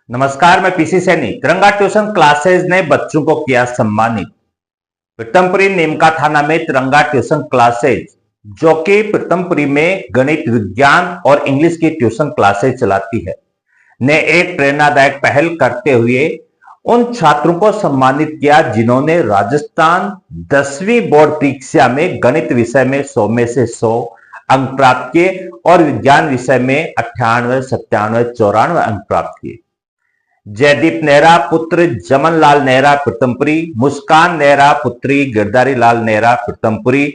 नमस्कार, मैं पीसी सैनी। तिरंगा ट्यूशन क्लासेज ने बच्चों को किया सम्मानित। पीतमपुरी नीमका थाना में तिरंगा ट्यूशन क्लासेज, जो कि पीतमपुरी में गणित, विज्ञान और इंग्लिश की ट्यूशन क्लासेज चलाती है, ने एक प्रेरणादायक पहल करते हुए उन छात्रों को सम्मानित किया जिन्होंने राजस्थान 10वीं बोर्ड परीक्षा में गणित विषय में 100 में से 100 अंक प्राप्त किए और विज्ञान विषय में 98, 97, 94 अंक प्राप्त किए। जयदीप नेहरा पुत्र जमन लाल नेहरा पीतमपुरी, मुस्कान नेहरा पुत्री गिरधारी लाल नेहरा पीतमपुरी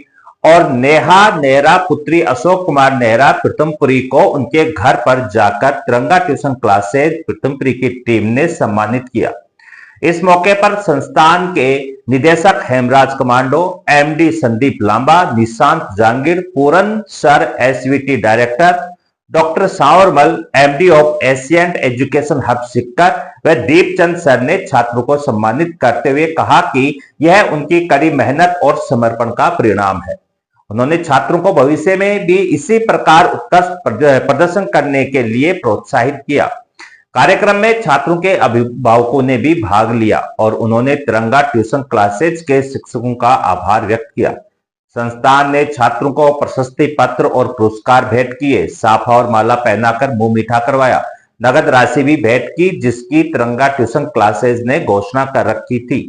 और नेहा नेहरा पुत्री अशोक कुमार नेहरा पीतमपुरी को उनके घर पर जाकर तिरंगा ट्यूशन क्लासेज पीतमपुरी की टीम ने सम्मानित किया। इस मौके पर संस्थान के निदेशक Hemraj commando, MD Sandeep Lamba, Nishant Jahangir, Puran sir, SVT director doctor Savarmal, MD of ancient education hub Sikar व दीपचंद सर ने छात्रों को सम्मानित करते हुए कहा कि यह उनकी कड़ी मेहनत और समर्पण का परिणाम है। उन्होंने छात्रों को भविष्य में भी इसी प्रकार उत्कृष्ट प्रदर्शन करने के लिए प्रोत्साहित किया। कार्यक्रम में छात्रों के अभिभावकों ने भी भाग लिया और उन्होंने तिरंगा ट्यूशन क्लासेज के शिक्षकों का आभार व्यक्त किया। संस्थान ने छात्रों को प्रशस्ति पत्र और पुरस्कार भेंट किए, साफा और माला पहनाकर मुंह मीठा करवाया। नगद राशि भी भेंट की, जिसकी तिरंगा ट्यूशन क्लासेज ने घोषणा कर रखी थी,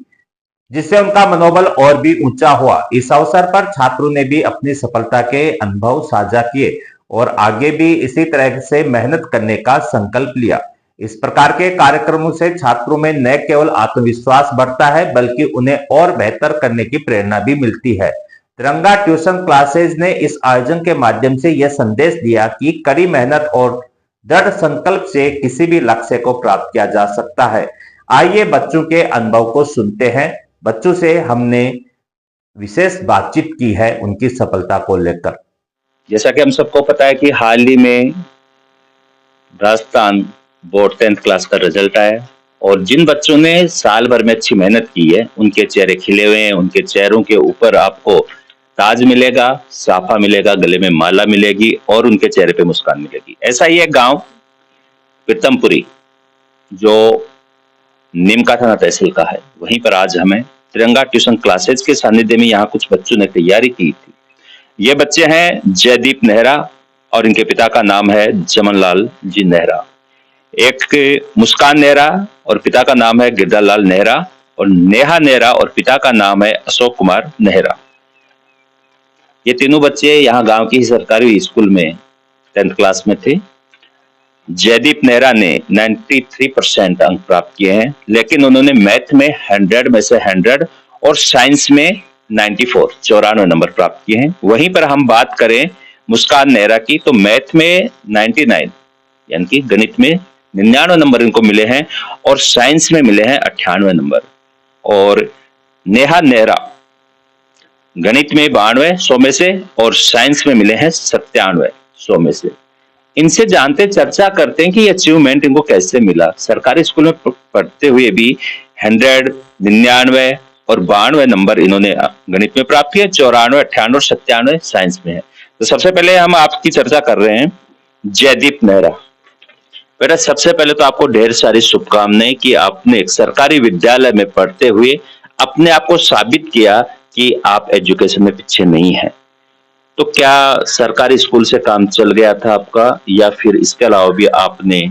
जिससे उनका मनोबल और भी ऊंचा हुआ। इस अवसर पर छात्रों ने भी अपनी सफलता के अनुभव साझा किए और आगे भी इसी तरह से मेहनत करने का संकल्प लिया। इस प्रकार के कार्यक्रमों से छात्रों में न केवल आत्मविश्वास बढ़ता है, बल्कि उन्हें और बेहतर करने की प्रेरणा भी मिलती है। तिरंगा ट्यूशन क्लासेज ने इस आयोजन के माध्यम से यह संदेश दिया कि कड़ी मेहनत और दृढ़ संकल्प से किसी भी लक्ष्य को प्राप्त किया जा सकता है। आइए बच्चों के अनुभव को सुनते हैं। बच्चों से हमने विशेष बातचीत की है उनकी सफलता को लेकर। जैसा कि हम सबको पता है कि हाल ही में राजस्थान बोर्ड 10th क्लास का रिजल्ट आया और जिन बच्चों ने साल भर में अच्छी मेहनत की है उनके चेहरे खिले हुए हैं। उनके चेहरों के ऊपर आपको ताज मिलेगा, साफा मिलेगा, गले में माला मिलेगी और उनके चेहरे पे मुस्कान मिलेगी। ऐसा ही एक गांव पीतमपुरी जो नीमका थाना तहसील का है, वहीं पर आज हमें तिरंगा ट्यूशन क्लासेज के सानिध्य में यहाँ कुछ बच्चों ने तैयारी की थी। ये बच्चे हैं जयदीप नेहरा और इनके पिता का नाम है जमन लाल जी नेहरा। एक मुस्कान नेहरा और पिता का नाम है गिरधारी लाल नेहरा और नेहा नेहरा और पिता का नाम है अशोक कुमार नेहरा। ये तीनों बच्चे यहाँ गांव की सरकारी स्कूल में 10th क्लास में थे। जयदीप नेहरा ने 93% अंक प्राप्त किए हैं, लेकिन उन्होंने मैथ में 100 में से 100 और साइंस में 94 नंबर प्राप्त किए हैं। वहीं पर हम बात करें मुस्कान नेहरा की, तो मैथ में 99 यानी कि गणित में 99 नंबर इनको मिले हैं और साइंस में मिले हैं 98 नंबर। और नेहा नेहरा गणित में 92 100 में से और साइंस में मिले हैं 97 100 में से। इनसे जानते चर्चा करते हैं कि अचीवमेंट इनको कैसे मिला। सरकारी स्कूल में पढ़ते हुए भी 100, 99 और 92 नंबर इन्होंने गणित में प्राप्त किए। 94, 98 और 97 साइंस में है। तो सबसे पहले हम आपकी चर्चा कर रहे हैं जयदीप नेहरा। बेटा, सबसे पहले तो आपको ढेर सारी शुभकामनाएं कि आपने एक सरकारी विद्यालय में पढ़ते हुए अपने आप को साबित किया कि आप एजुकेशन में पीछे नहीं हैं। तो क्या सरकारी स्कूल से काम चल गया था आपका, या फिर इसके अलावा भी आपने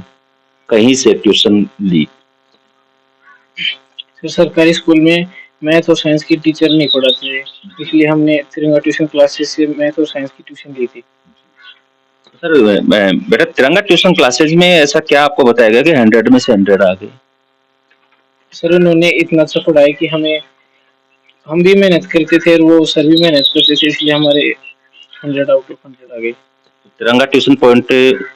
कहीं से ट्यूशन ली? तो सरकारी स्कूल में मैथ और साइंस की टीचर नहीं पढ़ाते थे, इसलिए हमने तिरंगा ट्यूशन क्लासेस से मैथ और साइंस की ट्यूशन ली थी। सर बेटा, तिरंगा ट्यूशन क्लासेज में ऐसा क्या आपको बताया गया कि 100 में से 100 आ गए? सर उन्होंने इतना अच्छा पढ़ाया कि हम भी मेहनत करते थे और वो सर भी मेहनत करते थे, इसलिए हमारे 100 आउट ऑफ 100 आ गए। तिरंगा ट्यूशन पॉइंट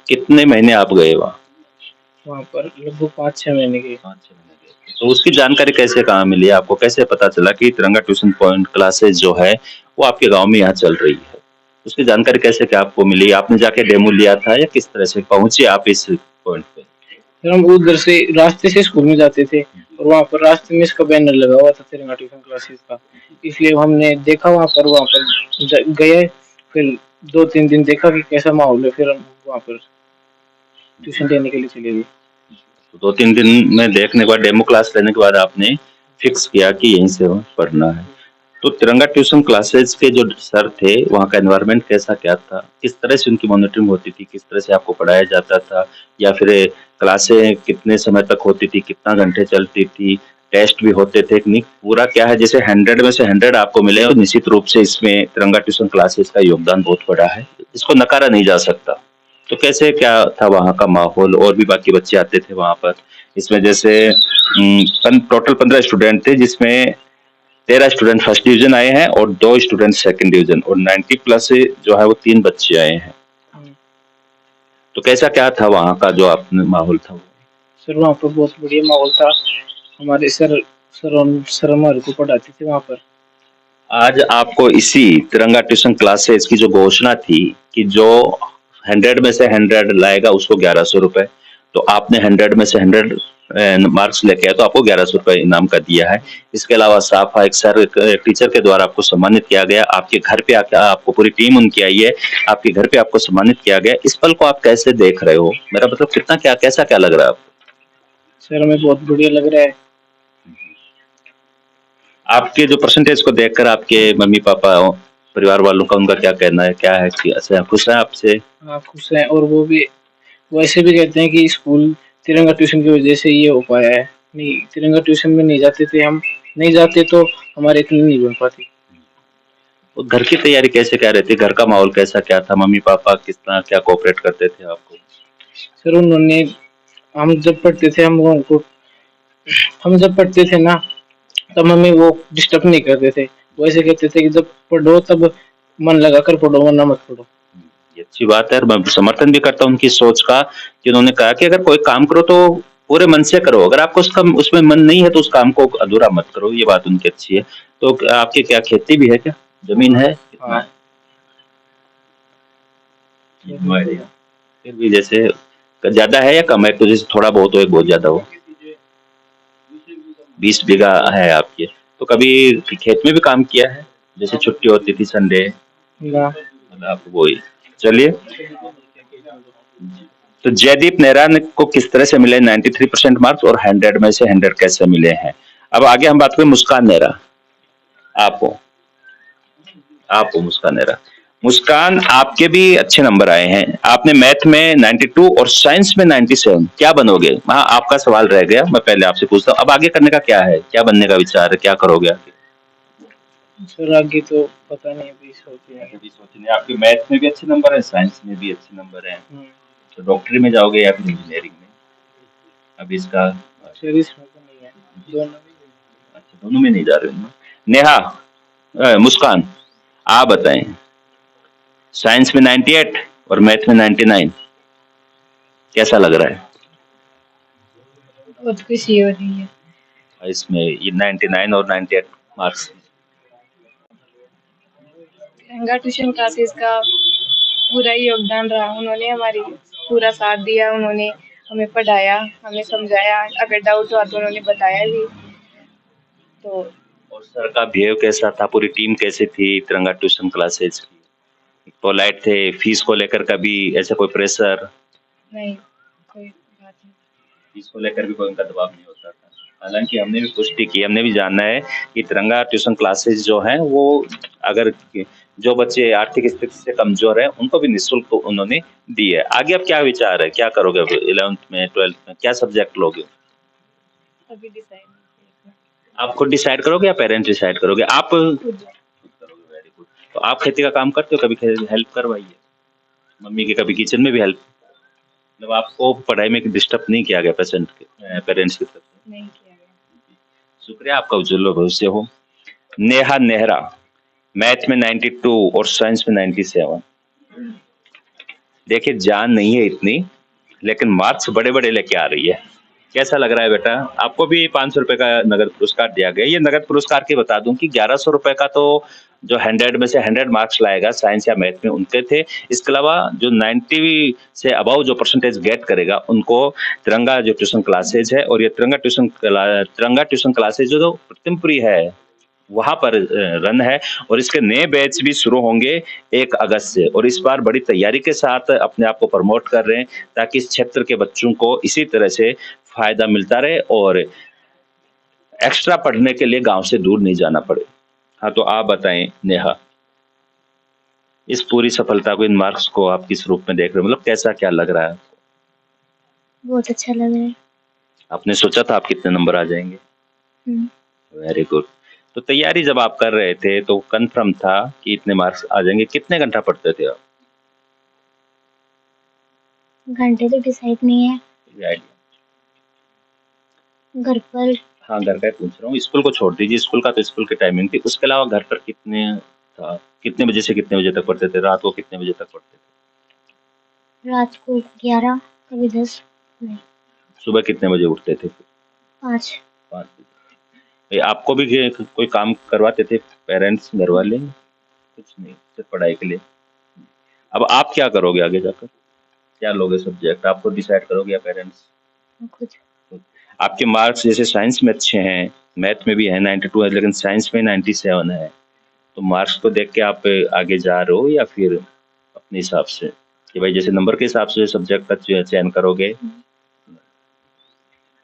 कितने महीने आप गए वहाँ पर लगभग 5-6 महीने गए। 5-6 महीने गए। तो उसकी जानकारी कैसे कहाँ मिली आपको? कैसे पता चला कि तिरंगा ट्यूशन पॉइंट क्लासेज जो है वो आपके गांव में यहाँ चल रही है? उसकी जानकारी कैसे क्या आपको मिली? आपने जाके डेमो लिया था या किस तरह से पहुंचे आप इस पॉइंट पे? हम उधर से रास्ते से स्कूल में जाते थे और वहाँ पर रास्ते में इसका बैनर लगा हुआ था तिरंगा ट्यूशन क्लासेस का, इसलिए हमने देखा वहाँ पर गए। फिर 2-3 दिन देखा कि कैसा माहौल है, फिर हम वहाँ पर ट्यूशन देने के लिए चले गए। तो 2-3 दिन में देखने के बाद, डेमो क्लास लेने के बाद आपने फिक्स किया कि यहीं से पढ़ना है। तो तिरंगा ट्यूशन क्लासेस के जो सर थे, वहाँ का एनवायरनमेंट कैसा क्या था? किस तरह से उनकी मॉनिटरिंग होती थी? किस तरह से आपको पढ़ाया जाता था? या फिर क्लासें कितने समय तक होती थी? कितना घंटे चलती थी? टेस्ट भी होते थे कि नहीं? पूरा क्या है, जैसे 100 में से 100 आपको मिले, और निश्चित रूप से इसमें तिरंगा ट्यूशन क्लासेस का योगदान बहुत बड़ा है। इसको नकारा नहीं जा सकता। तो कैसे क्या था वहाँ का माहौल, और भी बाकी बच्चे आते थे वहाँ पर? इसमें जैसे टोटल 15 स्टूडेंट थे, जिसमें 13 स्टूडेंट फर्स्ट डिवीजन आए हैं और 2 स्टूडेंट सेकंड डिवीजन, और 90 प्लस जो है वो 3 बच्चे आए हैं। तो कैसा क्या था वहाँ का जो आपने माहौल था? सर वहाँ पर बहुत बढ़िया माहौल था। हमारे सर हमारे को पढ़ाते थे वहाँ पर। आज आपको इसी तिरंगा ट्यूशन क्लासेस की जो घोषणा थी कि जो 100 में से 100 लाएगा उसको 1100 रुपए, तो आपने 100 में से 100 मार्क्स लेके आए तो आपको 1100 रुपए इनाम का दिया है। इसके अलावा साफा एक सर, एक टीचर के द्वारा आपको सम्मानित किया गया। आपके घर पे आकर आपको पूरी टीम उनकी आई है, आपके घर पे आपको सम्मानित किया गया। इस पल को आप कैसे देख रहे हो? मेरा मतलब कितना क्या, कैसा क्या लग रहा है आपको? सर हमें बहुत बढ़िया लग रहा है। आपके जो परसेंटेज को देखकर आपके मम्मी पापा, परिवार वालों का, उनका क्या कहना है, क्या है कि अच्छा खुश है आपसे? हाँ खुश हैं, और वो भी वैसे भी कहते हैं कि स्कूल तिरंगा ट्यूशन की वजह से ये हो पाया है। नहीं, तिरंगा ट्यूशन में नहीं जाते थे हम, नहीं जाते तो हमारे इतनी नहीं बन पाती। तो घर की तैयारी कैसे क्या रहती? घर का माहौल कैसा क्या था? मम्मी पापा कितना क्या कोऑपरेट करते थे आपको? सर उन्होंने, हम जब पढ़ते थे हम जब पढ़ते थे ना, तब हमें वो डिस्टर्ब नहीं करते थे। वो ऐसे कहते थे कि जब पढ़ो तब मन लगा कर पढ़ो, वरना मत पढ़ो। ये अच्छी बात है, और मैं समर्थन भी करता हूँ उनकी सोच का, कि उन्होंने कहा कि अगर कोई काम करो तो पूरे मन से करो, अगर आपको उसका उसमें मन नहीं है तो उस काम को अधूरा मत करो। ये बात उनकी अच्छी है। तो आपकी क्या खेती भी है क्या? जमीन है? कितना है? No idea. फिर भी जैसे ज्यादा है या कम है? तो जैसे थोड़ा बहुत हो, एक बहुत ज्यादा हो? 20 बीघा है आपके। तो कभी खेत में भी काम किया है, जैसे छुट्टी होती थी संडे? ना। मतलब आप वही। चलिए, तो जयदीप नेहरा को किस तरह से मिले 93% मार्क्स, और 100 में से 100 कैसे मिले हैं? अब आगे हम बात करें मुस्कान नेहरा। आपको आपको मुस्कान नेहरा, मुस्कान आपके भी अच्छे नंबर आए हैं। आपने मैथ में 92 और साइंस में 97। क्या बनोगे? हाँ, आपका सवाल रह गया, मैं पहले आपसे पूछता हूँ, अब आगे करने का क्या है? क्या बनने का विचार है? क्या करोगे आगे? सर आगे तो पता नहीं, अभी सोचे हैं। अभी सोचने। आपके मैथ में भी अच्छे नंबर है, साइंस में भी अच्छे नंबर हैं, हम्म। तो डॉक्टरी में जाओगे या फिर इंजीनियरिंग में? अभी इसका सर इसमें तो नहीं है, दोनों में। अच्छा, दोनों में नहीं जा रहे हो ना? नेहा, मुस्कान, आप बताएं, साइंस में 98 और मैथ में 99, कैसा लग रहा है? बहुत खुशी हो रही है। इसमें ये 99 और 98 मार्क्स? तिरंगा ट्यूशन क्लासेस का पूरा ही योगदान रहा। उन्होंने हमारी पूरा साथ दिया, उन्होंने हमें पढ़ाया, हमें समझाया, अगर डाउट हुआ तो उन्होंने बताया भी। तो और सर का बिहेव कैसा था? पूरी टीम कैसी थी तिरंगा ट्यूशन क्लासेस की? पोलाइट थे? फीस को लेकर कभी ऐसा कोई प्रेशर? नहीं, कोई बात नहीं। फीस को लेकर भी कोई उनका दबाव नहीं होता था? हालांकि हमने भी पुष्टि की, हमने भी जाना है कि तिरंगा ट्यूशन क्लासेस जो हैं वो, अगर जो बच्चे आर्थिक स्थिति से कमजोर हैं उनको भी निःशुल्क उन्होंने दी है। आगे अब क्या विचार है, क्या करोगे? 11th में 12th में क्या सब्जेक्ट लोगे? अभी डिसाइड नहीं किया। आप खुद डिसाइड करोगे या पेरेंट्स डिसाइड करोगे? आप खुद खुद करोगे। Very good. तो आप खेती का काम करते हो? कभी हेल्प करवाइए मम्मी की, कभी किचन में भी हेल्प? मतलब आपको पढ़ाई में डिस्टर्ब नहीं किया गया पेरेंट्स की तरफ से? नहीं किया गया। शुक्रिया, आपका उज्जवल भविष्य हो। नेहा नेहरा, मैथ में 92 और साइंस में 97। देखिए, जान नहीं है इतनी, लेकिन मार्क्स बड़े बड़े लेके आ रही है। कैसा लग रहा है बेटा? आपको भी 500 रुपए का नगद पुरस्कार दिया गया। ये नगद पुरस्कार की बता दूं कि 1100 रुपए का तो जो 100 में से 100 मार्क्स लाएगा साइंस या मैथ में उनके थे। इसके अलावा जो 90 से अबव जो परसेंटेज गेट करेगा उनको तिरंगा जो ट्यूशन क्लासेज है, और ये तिरंगा ट्यूशन क्लासेज जो प्रीतमपुरी है वहां पर रन है, और इसके नए बैच भी शुरू होंगे 1 अगस्त से, और इस बार बड़ी तैयारी के साथ अपने आप को प्रमोट कर रहे हैं ताकि इस क्षेत्र के बच्चों को इसी तरह से फायदा मिलता रहे और एक्स्ट्रा पढ़ने के लिए गांव से दूर नहीं जाना पड़े। हाँ, तो आप बताएं नेहा, इस पूरी सफलता को, इन मार्क्स को आप किस रूप में देख रहे हो? मतलब कैसा क्या लग रहा है? बहुत अच्छा लग रहा है। आपने सोचा था आप कितने नंबर आ जाएंगे? Very good. तो तैयारी जब आप कर रहे थे तो कंफर्म था कि इतने मार्क्स आ जाएंगे। कितने घंटा पढ़ते थे आप? घंटे तो डिसाइड नहीं है, ये आइडिया? घर पर हाँ, घर का ही पूछ रहा हूँ, स्कूल को छोड़ दीजिए, स्कूल का तो स्कूल की टाइमिंग थी, उसके अलावा घर पर कितने था? कितने बजे से कितने बजे तक पढ़ते थे? रात को कितने बजे तक पढ़ते थे? रात को 11 कभी 10 नहीं सुबह कितने बजे उठते थे? 5। 5 बजे। आपको भी कोई काम करवाते थे पेरेंट्स, घर वाले? कुछ नहीं, सिर्फ पढ़ाई के लिए। अब आप क्या करोगे आगे जाकर? क्या लोगे सब्जेक्ट? आपको डिसाइड करोगे या पेरेंट्स? खुद आपके मार्क्स जैसे साइंस में अच्छे हैं, मैथ में भी है 92 है, लेकिन साइंस में 97 है, तो मार्क्स को देख के आप आगे जा रहे हो या फिर अपने हिसाब से कि भाई जैसे नंबर के हिसाब से सब्जेक्ट का चयन करोगे?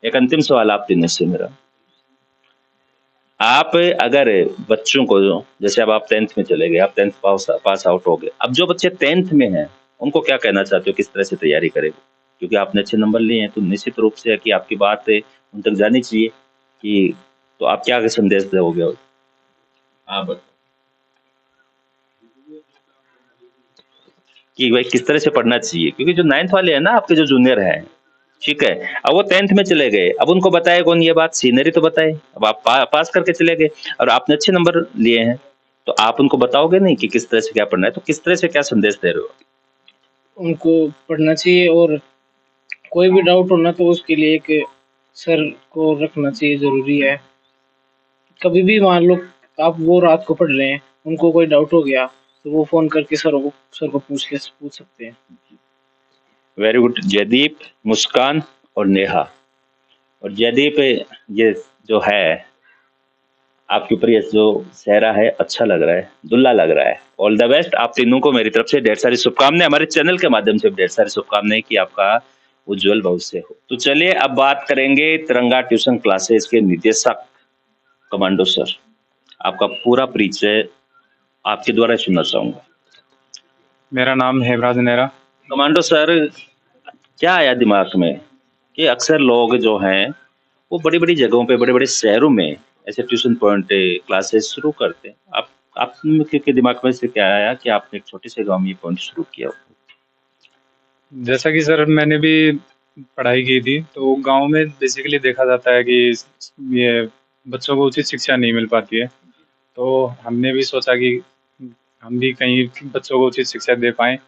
एक अंतिम सवाल आप देने से मेरा, आप अगर बच्चों को, जैसे अब आप 10th में चले गए, आप 10th पास आउट हो गए, अब जो बच्चे 10th में हैं उनको क्या कहना चाहते हो, किस तरह से तैयारी करें? क्योंकि आपने अच्छे नंबर लिए हैं तो निश्चित रूप से है कि आपकी बात उन तक जानी चाहिए कि, तो आप क्या संदेश दोगे? आप बताओ कि भाई किस तरह से पढ़ना चाहिए, क्योंकि जो 9th वाले हैं ना, आपके जो जूनियर हैं, ठीक है, अब वो 10th में चले गए, अब उनको बताए कौन ये बात? सीनियर तो बताए। अब आप पास करके चले गए और आपने अच्छे नंबर लिए हैं, तो आप उनको बताओगे नहीं कि किस तरह से क्या पढ़ना है? तो किस तरह से क्या संदेश दे रहे हो? उनको पढ़ना चाहिए और कोई भी डाउट होना तो उसके लिए एक सर को रखना चाहिए, जरूरी है। कभी भी मान लो आप वो रात को पढ़ रहे हैं, उनको कोई डाउट हो गया तो वो फोन करके सर को पूछ सकते हैं। Very good. जयदीप, मुस्कान और नेहा। और जयदीप, ये जो है आपके ऊपर ये जो सेहरा है, अच्छा लग रहा है, दुल्ला लग रहा है। ऑल द बेस्ट आप तीनों को मेरी तरफ से ढेर सारी शुभकामनाएं, हमारे चैनल के माध्यम से ढेर सारी शुभकामनाएं कि आपका उज्जवल भविष्य हो। तो चलिए अब बात करेंगे तिरंगा ट्यूशन क्लासेस के निदेशक कमांडो सर। आपका पूरा परिचय आपके द्वारा सुनना चाहूंगा। मेरा नाम हेमराज नेहरा। कमांडो सर, क्या आया दिमाग में कि अक्सर लोग जो हैं वो बड़ी बड़ी जगहों पे, बड़े बड़े शहरों में ऐसे ट्यूशन पॉइंट क्लासेस शुरू करते हैं, आप के दिमाग में से क्या आया कि आपने एक छोटे से गांव में ये पॉइंट शुरू किया? जैसा कि सर मैंने भी पढ़ाई की थी, तो गांव में बेसिकली देखा जाता है कि ये बच्चों को उचित शिक्षा नहीं मिल पाती है। तो हमने भी सोचा कि हम भी कहीं बच्चों को उचित शिक्षा दे पाएँ,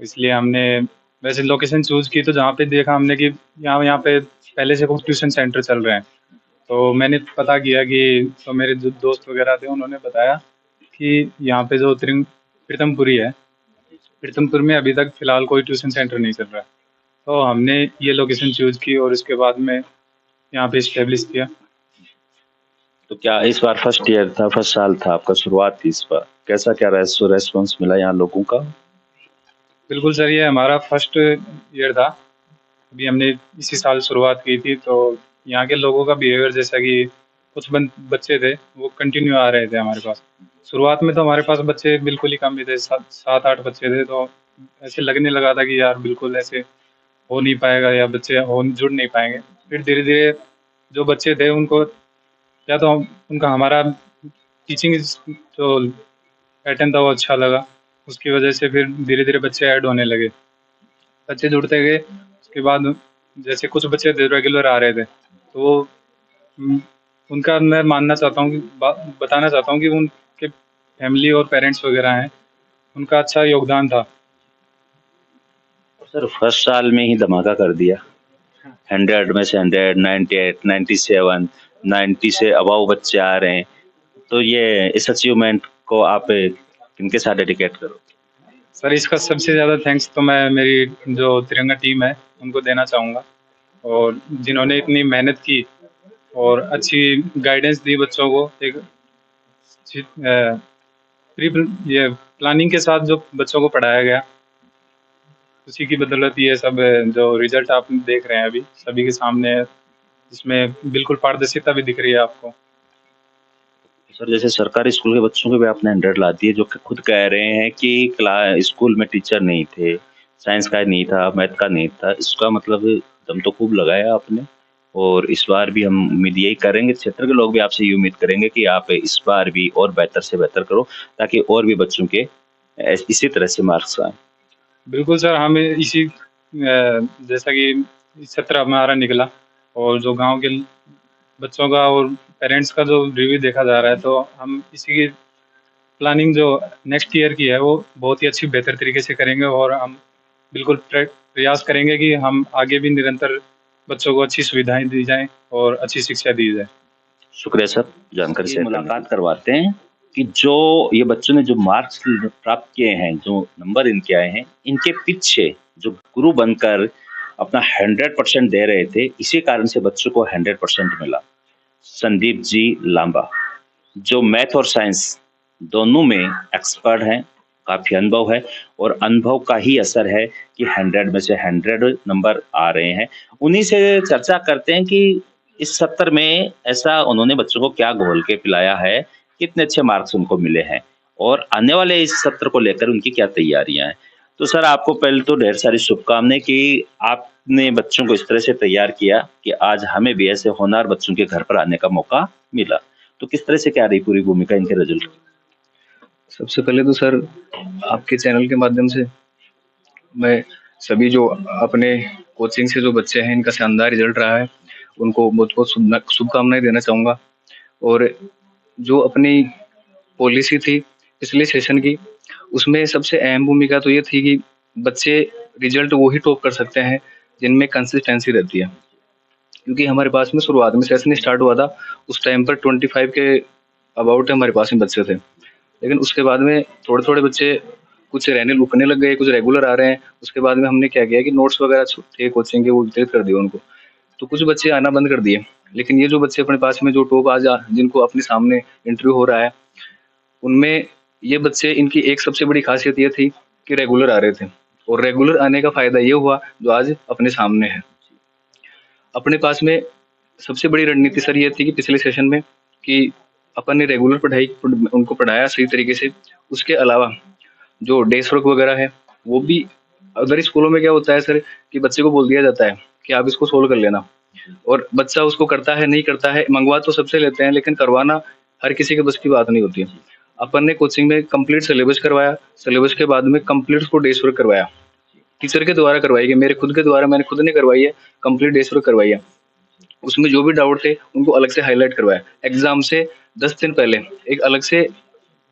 इसलिए हमने वैसे लोकेशन चूज़ की। तो जहाँ पे देखा हमने कि यहाँ पे पहले से कुछ ट्यूशन सेंटर चल रहे हैं, तो मैंने पता किया कि, तो मेरे जो दोस्त वगैरह थे उन्होंने बताया कि यहाँ पे जो प्रीतमपुरी है, प्रीतमपुर में अभी तक फ़िलहाल कोई ट्यूशन सेंटर नहीं चल रहा है। तो हमने ये लोकेशन चूज़ की और उसके बाद में यहाँ पे इस्टेब्लिश किया। तो क्या इस बार फर्स्ट ईयर था, फर्स्ट साल था आपका, शुरुआत थी इस बार, कैसा क्या रेस्पॉन्स मिला यहाँ लोगों का? बिल्कुल सर, ये हमारा फर्स्ट ईयर था, अभी हमने इसी साल शुरुआत की थी। तो यहाँ के लोगों का बिहेवियर, जैसा कि कुछ बच्चे थे वो कंटिन्यू आ रहे थे हमारे पास। शुरुआत में तो हमारे पास बच्चे बिल्कुल ही कम ही थे, 7-8 बच्चे थे। तो ऐसे लगने लगा था कि यार बिल्कुल ऐसे हो नहीं पाएगा या बच्चे जुड़ नहीं पाएंगे। फिर धीरे धीरे जो बच्चे थे उनको, या तो उनका हमारा टीचिंग जो पैटर्न था वो अच्छा लगा, उसकी वजह से फिर धीरे धीरे बच्चे ऐड होने लगे, बच्चे जुड़ते गए। उसके बाद जैसे कुछ बच्चे रेगुलर आ रहे थे, तो वो उनका मैं मानना चाहता हूँ कि बताना चाहता हूँ कि उनके फैमिली और पेरेंट्स वगैरह हैं, उनका अच्छा योगदान था। सर फर्स्ट साल में ही धमाका कर दिया, 100 में से 100, 98, 97, 90 से अबव बच्चे आ रहे हैं, तो ये इस अचीवमेंट को आप किनके साथ डेडिकेट करो? सर इसका सबसे ज़्यादा थैंक्स तो मैं मेरी जो तिरंगा टीम है उनको देना चाहूँगा, और जिन्होंने इतनी मेहनत की और अच्छी गाइडेंस दी बच्चों को। एक प्री ये प्लानिंग के साथ जो बच्चों को पढ़ाया गया, उसी की बदौलत ये सब जो रिजल्ट आप देख रहे हैं अभी सभी के सामने है, जिसमें बिल्कुल पारदर्शिता भी दिख रही है आपको। सर जैसे सरकारी स्कूल के बच्चों के भी आपने 100 ला दिए, जो कि खुद कह रहे हैं कि स्कूल में टीचर नहीं थे, साइंस का नहीं था, मैथ का नहीं था। इसका मतलब दम तो खूब लगाया आपने। और इस बार भी हम उम्मीद यही करेंगे, क्षेत्र के लोग भी आपसे ये उम्मीद करेंगे कि आप इस बार भी और बेहतर से बेहतर करो, ताकि और भी बच्चों के इसी तरह से मार्क्स आए। बिल्कुल सर, हमें इसी जैसा कि इस सत्र हमारा निकला और जो गांव के बच्चों का और पेरेंट्स का जो रिव्यू देखा जा रहा है, तो हम इसी की प्लानिंग जो नेक्स्ट ईयर की है वो बहुत ही अच्छी बेहतर तरीके से करेंगे और हम बिल्कुल प्रयास करेंगे कि हम आगे भी निरंतर बच्चों को अच्छी सुविधाएं दी जाएं और अच्छी शिक्षा दी जाए। शुक्रिया सर, जानकारी से मुलाकात करवाते हैं कि जो ये बच्चों ने जो मार्क्स प्राप्त किए हैं, जो नंबर इनके आए हैं, इनके पीछे जो गुरु बनकर अपना 100% दे रहे थे, इसी कारण से बच्चों को 100% मिला। संदीप जी लांबा, जो मैथ और साइंस दोनों में एक्सपर्ट हैं, काफी अनुभव है और अनुभव का ही असर है कि 100 में से 100 नंबर आ रहे हैं। उन्हीं से चर्चा करते हैं कि इस सत्र में ऐसा उन्होंने बच्चों को क्या घोल के पिलाया है, कितने अच्छे मार्क्स उनको मिले हैं और आने वाले इस सत्र को लेकर उनकी क्या तैयारियां हैं। तो सर आपको पहले तो ढेर सारी शुभकामनाएं कि आपने बच्चों को इस तरह से तैयार किया कि आज हमें भी ऐसे होनहार बच्चों के घर पर आने का मौका मिला। तो किस तरह से क्या रही पूरी भूमिका इनके रिजल्ट? सबसे पहले तो सर आपके चैनल के माध्यम से मैं सभी जो अपने कोचिंग से जो बच्चे हैं, इनका शानदार रिजल्ट रहा है, उनको बहुत बहुत शुभकामनाएं देना चाहूँगा। और जो अपनी पॉलिसी थी पिछले सेशन की, उसमें सबसे अहम भूमिका तो ये थी कि बच्चे रिजल्ट वो ही टॉप कर सकते हैं जिनमें कंसिस्टेंसी रहती है। क्योंकि हमारे पास में शुरुआत में सेशन स्टार्ट हुआ था, उस टाइम पर 25 के अबाउट हमारे पास में बच्चे थे, लेकिन उसके बाद में थोड़े-थोड़े बच्चे कुछ रहने रुकने लग गए, कुछ रेगुलर आ रहे हैं। उसके बाद में हमने क्या किया कि नोट्स वगैरह थे कोचिंग के, वो वितरित कर दिए उनको। तो कुछ बच्चे आना बंद कर दिए, लेकिन ये जो बच्चे अपने पास में जो टॉप आज जिनको अपने सामने इंटरव्यू हो रहा है, उनमें ये बच्चे, इनकी एक सबसे बड़ी खासियत ये थी कि रेगुलर आ रहे थे। और रेगुलर आने का फ़ायदा ये हुआ जो आज अपने सामने है। अपने पास में सबसे बड़ी रणनीति सर ये थी कि पिछले सेशन में कि अपन ने रेगुलर उनको पढ़ाया सही तरीके से। उसके अलावा जो डेस्क वर्क वगैरह है, वो भी अदर स्कूलों में क्या होता है सर कि बच्चे को बोल दिया जाता है कि आप इसको सोल्व कर लेना, और बच्चा उसको करता है, नहीं करता है, मंगवा तो सबसे लेते हैं, लेकिन करवाना हर किसी के बस की बात नहीं होती है। अपन ने कोचिंग में कंप्लीट सिलेबस करवाया, सिलेबस के बाद में कंप्लीट उसको डेस्क वर्क करवाया, टीचर के द्वारा करवाई गई, मेरे खुद के द्वारा मैंने खुद ने करवाई है, कंप्लीट डेस्क वर्क करवाई है। उसमें जो भी डाउट थे उनको अलग से हाईलाइट करवाया। एग्जाम से 10 दिन पहले एक अलग से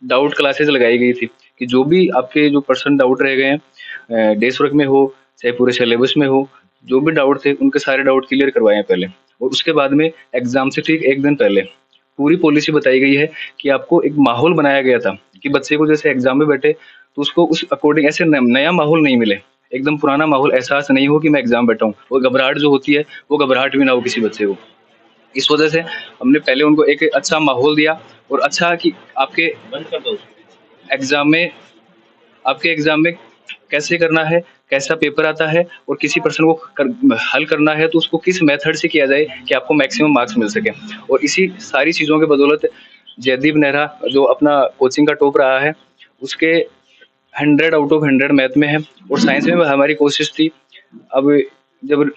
डाउट क्लासेस लगाई गई थी कि जो भी आपके जो पर्सन डाउट रह गए हैं, डेस्क वर्क में हो चाहे पूरे सिलेबस में हो, जो भी डाउट थे उनके सारे डाउट क्लियर करवाए हैं पहले। और उसके बाद में एग्जाम से ठीक 1 दिन पहले पूरी पॉलिसी बताई गई है कि आपको एक माहौल बनाया गया था कि बच्चे को जैसे एग्जाम में बैठे तो उसको उस अकॉर्डिंग ऐसे नया माहौल नहीं मिले, एकदम पुराना माहौल, एहसास नहीं हो कि मैं एग्जाम बैठा हूँ, और घबराहट जो होती है वो घबराहट भी ना हो किसी बच्चे को। इस वजह से हमने पहले उनको एक अच्छा माहौल दिया, और अच्छा कि आपके एग्जाम में कैसे करना है, कैसा पेपर आता है, और किसी पर्सन को हल करना है तो उसको किस मेथड से किया जाए कि आपको मैक्सिमम मार्क्स मिल सके। और इसी सारी चीज़ों के बदौलत जयदीप नेहरा जो अपना कोचिंग का टॉप रहा है, उसके 100 आउट ऑफ 100 मैथ में है, और साइंस में हमारी कोशिश थी। अब जब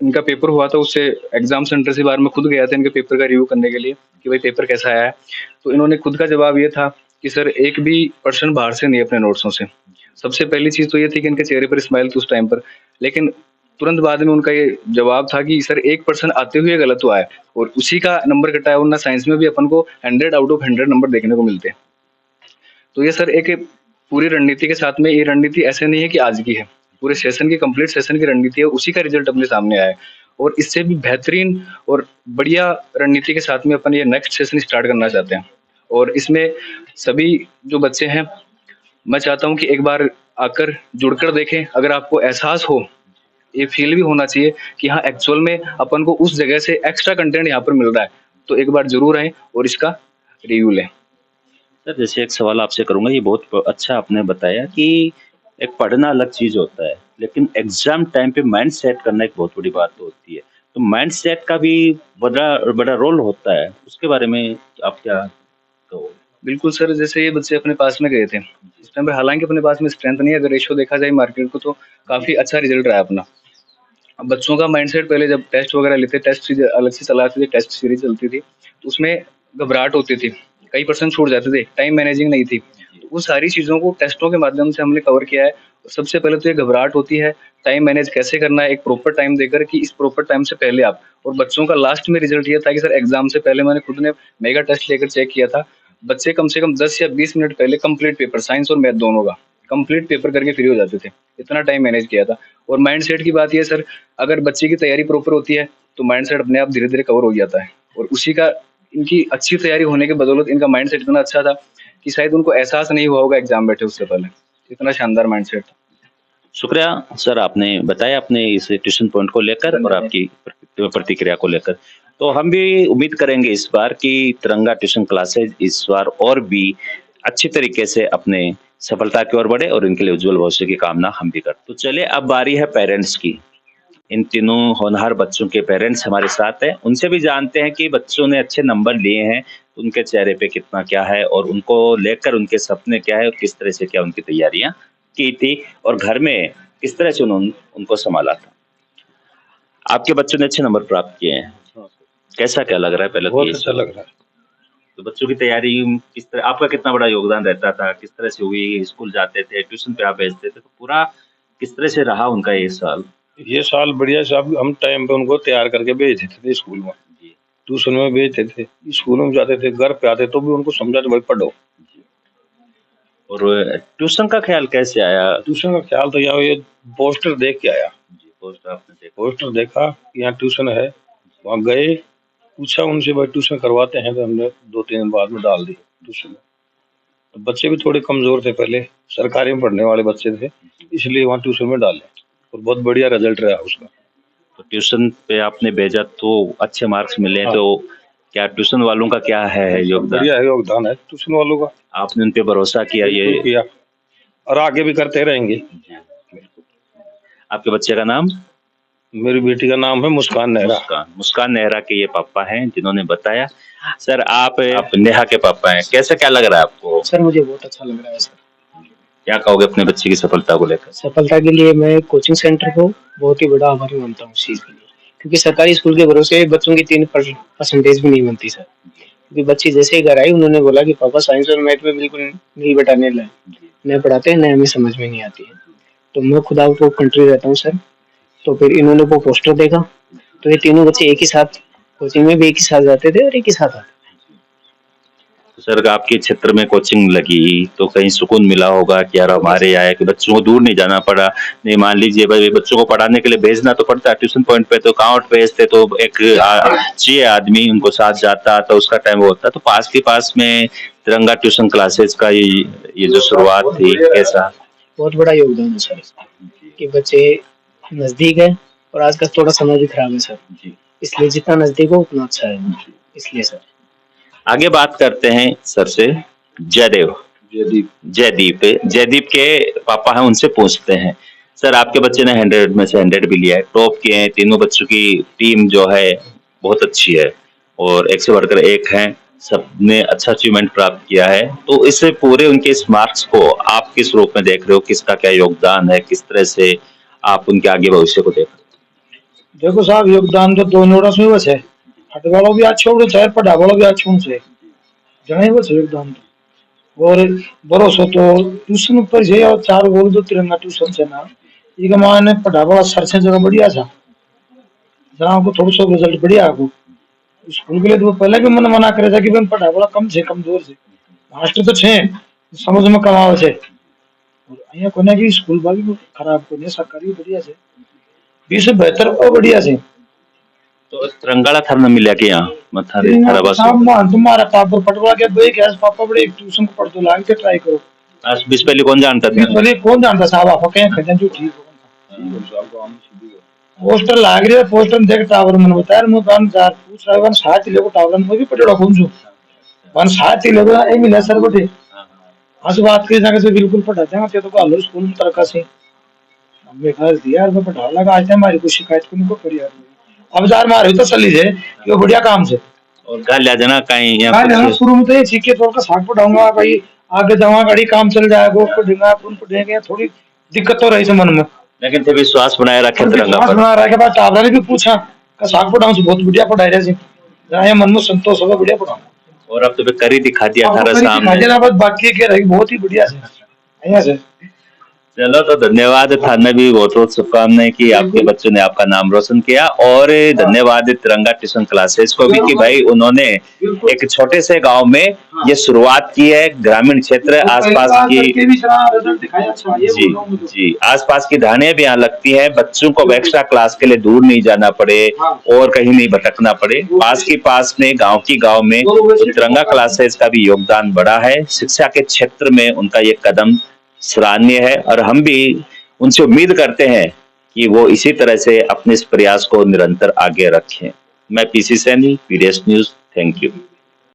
इनका पेपर हुआ था, उससे एग्जाम सेंटर से बाहर मैं खुद गया था इनके पेपर का रिव्यू करने के लिए कि भाई पेपर कैसा आया है। तो इन्होंने खुद का जवाब ये था कि सर एक भी पर्सन बाहर से नहीं अपने नोट्सों से। सबसे पहली चीज़ तो ये थी कि इनके चेहरे पर स्माइल थी उस टाइम पर, लेकिन तुरंत बाद में उनका ये जवाब था कि सर एक पर्सन आते हुए गलत हुआ है, और उसी का नंबर कटा है। वरना साइंस में भी अपन को 100 आउट ऑफ 100 नंबर देखने को मिलते हैं। तो ये सर एक पूरी रणनीति के साथ में, ये रणनीति ऐसे नहीं है कि आज की है, पूरे सेशन की, कंप्लीट सेशन की रणनीति है, उसी का रिजल्ट अपने सामने आया है। और इससे भी बेहतरीन और बढ़िया रणनीति के साथ में अपन ये नेक्स्ट सेशन स्टार्ट करना चाहते हैं। और इसमें सभी जो बच्चे हैं, मैं चाहता हूँ कि एक बार आकर जुड़कर देखें। अगर आपको एहसास हो, ये फील भी होना चाहिए कि हाँ एक्चुअल में अपन को उस जगह से एक्स्ट्रा कंटेंट यहाँ पर मिल रहा है, तो एक बार जरूर आएं और इसका रिव्यू लें। सर जैसे एक सवाल आपसे करूंगा, ये बहुत अच्छा आपने बताया कि एक पढ़ना अलग चीज होता है, लेकिन एग्जाम टाइम पे माइंड सेट करना एक बहुत बड़ी बात होती है। तो माइंड सेट का भी बड़ा बड़ा रोल होता है, उसके बारे में आप क्या कहोगे? बिल्कुल सर, जैसे ये बच्चे अपने पास में गए थे, उस टाइम पे हालाँकि अपने पास में स्ट्रेंथ नहीं है, अगर रेशियो देखा जाए मार्केट को तो काफ़ी अच्छा रिज़ल्ट रहा है अपना। अब बच्चों का माइंडसेट पहले जब टेस्ट वगैरह लेते, टेस्ट सीरीज़ अलग से चलाते थे, टेस्ट सीरीज़ चलती थी, तो उसमें घबराहट होती थी, कई परसेंट छूट जाते थे, टाइम मैनेजिंग नहीं थी। तो वो सारी चीज़ों को टेस्टों के माध्यम से हमने कवर किया है। सबसे पहले तो ये घबराहट होती है, टाइम मैनेज कैसे करना है, एक प्रॉपर टाइम देकर कि इस प्रॉपर टाइम से पहले आप, और बच्चों का लास्ट में रिज़ल्ट ये था कि सर एग्ज़ाम से पहले मैंने खुद ने मेगा टेस्ट लेकर चेक किया था। बच्चे कम से कम 10 या 20 मिनट पहले कंप्लीट पेपर, साइंस और मैथ दोनों का कंप्लीट पेपर करके फ्री हो जाते थे। इतना टाइम मैनेज किया था। और माइंडसेट की बात ये है सर, अगर बच्चे की तैयारी प्रॉपर होती है तो माइंडसेट अपने आप धीरे-धीरे कवर हो जाता है, और उसी का, इनकी अच्छी तैयारी होने के बदौलत इनका माइंडसेट इतना अच्छा था कि शायद उनको एहसास नहीं हुआ होगा एग्जाम बैठे उससे पहले। इतना शानदार माइंडसेट था। शुक्रिया सर, आपने बताया अपने इस ट्यूशन पॉइंट को लेकर और आपकी प्रतिक्रिया को लेकर। तो हम भी उम्मीद करेंगे इस बार कि तिरंगा ट्यूशन क्लासेज इस बार और भी अच्छी तरीके से अपने सफलता की ओर बढ़े और इनके लिए उज्जवल भविष्य की कामना हम भी करते हैं। तो चलिए अब बारी है पेरेंट्स की। इन तीनों होनहार बच्चों के पेरेंट्स हमारे साथ हैं, उनसे भी जानते हैं कि बच्चों ने अच्छे नंबर लिए हैं, तो उनके चेहरे पे कितना क्या है और उनको लेकर उनके सपने क्या है और किस तरह से क्या उनकी तैयारियां की थी और घर में किस तरह से उन्होंने उनको संभाला था। आपके बच्चों ने अच्छे नंबर प्राप्त किए हैं, कैसा क्या लग रहा है? पहले तो बहुत ये अच्छा लग रहा है। तो बच्चों की तैयारी किस तरह, आपका कितना बड़ा योगदान रहता था, किस तरह से हुई, स्कूल जाते थे, ट्यूशन पे आप भेजते थे, तो पूरा किस तरह से रहा उनका ये साल? ये साल बढ़िया साहब, हम टाइम पे उनको तैयार करके भेज देते थे स्कूल में, जी ट्यूशन में भेजते थे, स्कूल में जाते थे, घर पे आते तो भी उनको समझाते भाई पढ़ो। और ट्यूशन का ख्याल कैसे आया? ट्यूशन का ख्याल तो यहाँ ये पोस्टर देख के आया, जी पोस्ट आपने देखा? पोस्टर देखा कि यहाँ ट्यूशन है, वहाँ गए, पूछा उनसे भाई ट्यूशन करवाते हैं, तो हमने 2-3 दिन बाद में डाल दी ट्यूशन में। तो बच्चे भी थोड़े कमजोर थे, पहले सरकारी में पढ़ने वाले बच्चे थे, इसलिए वहाँ ट्यूशन में डाले और बहुत बढ़िया रिजल्ट रहा उसका। तो ट्यूशन पे आपने भेजा तो अच्छे मार्क्स मिले, हाँ। तो क्या ट्यूशन वालों का क्या है योगदान? बढ़िया है योगदान है ट्यूशन वालों का, आपने उन पे भरोसा किया ये? किया और आगे भी करते रहेंगे। आपके बच्चे का नाम? मेरी बेटी का नाम है मुस्कान नेहरा। मुस्कान नेहरा के ये पापा हैं जिन्होंने बताया। सर आप नेहा के पापा हैं, कैसा क्या लग रहा है आपको? सर मुझे बहुत अच्छा लग रहा है सर। क्या कहोगे अपने बच्चे की सफलता को लेकर? सफलता के लिए मैं कोचिंग सेंटर को बहुत ही बड़ा आभारी मानता हूँ इस चीज के लिए, क्योंकि सरकारी स्कूल के भरोसे बच्चों की 3% भी नहीं बनती सर। क्योंकि बच्चे जैसे ही घर आई उन्होंने बोला कि पापा साइंस और मैथ में बिल्कुल नहीं बैठाने लाए, न पढ़ाते हैं न हमें समझ में नहीं आती है। तो मैं खुद आउट ऑफ कंट्री रहता हूँ सर, तो फिर इन्होंने वो पोस्टर देखा, तो ये तीनों बच्चे एक ही साथ कोचिंग में भी एक ही साथ जाते थे और एक ही साथ आते। तो सर आपके क्षेत्र में कोचिंग लगी तो कहीं सुकून मिला होगा कि यार हमारे यहाँ है कि बच्चों को दूर नहीं जाना पड़ा। नहीं मान लीजिए भाई बच्चों को पढ़ाने के लिए भेजना तो पड़ता है ट्यूशन पॉइंट पे, तो कहाँ भेजते तो एक चाहिए आदमी उनको साथ जाता तो उसका टाइम होता। तो पास के पास में तिरंगा ट्यूशन क्लासेस का ये जो शुरुआत थी, कैसा? बहुत बड़ा योगदान है सर कि बच्चे नजदीक है, और आज का थोड़ा समय भी खराब है सर, इसलिए जितना नजदीक हो उतना अच्छा है, इसलिए सर। आगे बात करते हैं सर से। जयदीप के पापा हैं, उनसे पूछते हैं। सर आपके बच्चे ने 100 में से 100 भी लिया है, टॉप किए हैं, तीनों बच्चों की टीम जो है बहुत अच्छी है और एक से बढ़कर एक है, सबने अच्छा अचीवमेंट प्राप्त किया है। तो इससे पूरे उनके इस मार्क्स को आप किस रूप में देख रहे हो, किसका क्या योगदान है, किस तरह से आप उनके आगे भविष्य को देख रहे हो? देखो साहब, योगदान तो दोनों रस में बस है, हट वालों भी अच्छे हो चाहे पढ़ा वालों भी अच्छे उनसे जने बस योगदान तो। और भरोसा तो ट्यूशन पर जे और 4 बोल दो तिरंगा ट्यूशन से ना, ये माने पढ़ा वाला सर से जगह बढ़िया था, जहाँ को थोड़ा सा रिजल्ट बढ़िया को स्कूल के लिए तो पहले भी मैंने मना करे था कि भाई पढ़ा वाला कम से कम जोर से मास्टर तो छे समझ में कमाओ छे, और अहिया कोने की स्कूल बाकी खराब कोने सरकारी बढ़िया छे, 20 से बेहतर और बढ़िया छे। तो तिरंगा थार न मिला के यहाँ मथारे थारा बस तुम्हारा पापा पटवा के दो के पापा बड़े ट्यूशन को पढ़तो लाग के ट्राई करो। आज बीस पहले कौन जानता था? पहले कौन जानता साहब, आप कहीं खजन जो ठीक हो पोस्टर लाग रहे, पोस्टर देख टावर मन बताया मैं बन जार पूछ रहा वन साथ ले को टावर में भी पड़ेड़ा कौन जो वन साथ ले को ए मिला सर बटे आज बात की जाके से बिल्कुल पढ़ाते हैं तो कॉल स्कूल में तरका से हमने कहा दिया यार मैं पढ़ा लगा आज हमारी कोई शिकायत को नहीं करी यार अब जार मारे तो चली जाए ये बढ़िया काम से और गाल ला जाना कहीं हाँ ना शुरू में तो ये सीखे तो का साग पढ़ाऊंगा भाई आगे जाऊंगा गाड़ी काम चल जाएगा पढ़ेगा अपन पढ़ेंगे थोड़ी दिक्कत तो रही मन में लेकिन फिर विश्वास बनाए रखे तिरंगा विश्वास पर। बना रहा के बाद टावरा ने भी पूछा का साग पढ़ाऊं से बहुत बढ़िया पढ़ाई रहे जहाँ मन में संतोष होगा बढ़िया पढ़ाऊंगा और अब तो फिर करी दिखा दिया अब थारा करीब सामने। हैदराबाद बाकी के रही बहुत ही बढ़िया से यहाँ से चलो तो धन्यवाद, थाने भी बहुत बहुत शुभकामनाएं कि आपके बच्चों ने आपका नाम रोशन किया। और धन्यवाद तिरंगा ट्यूशन क्लासेस को भी कि भाई उन्होंने एक छोटे से गांव में ये शुरुआत की है। ग्रामीण क्षेत्र आसपास की जी आसपास की ढाणियां भी यहाँ लगती हैं, बच्चों को एक्स्ट्रा क्लास के लिए दूर नहीं जाना पड़े और कहीं नहीं भटकना पड़े। पास में गांव की गांव में तो तिरंगा क्लासेस का भी योगदान बड़ा है। शिक्षा के क्षेत्र में उनका ये कदम सराहनीय है और हम भी उनसे उम्मीद करते हैं कि वो इसी तरह से अपने इस प्रयास को निरंतर आगे रखें। मैं PC Saini, PDS news, thank you.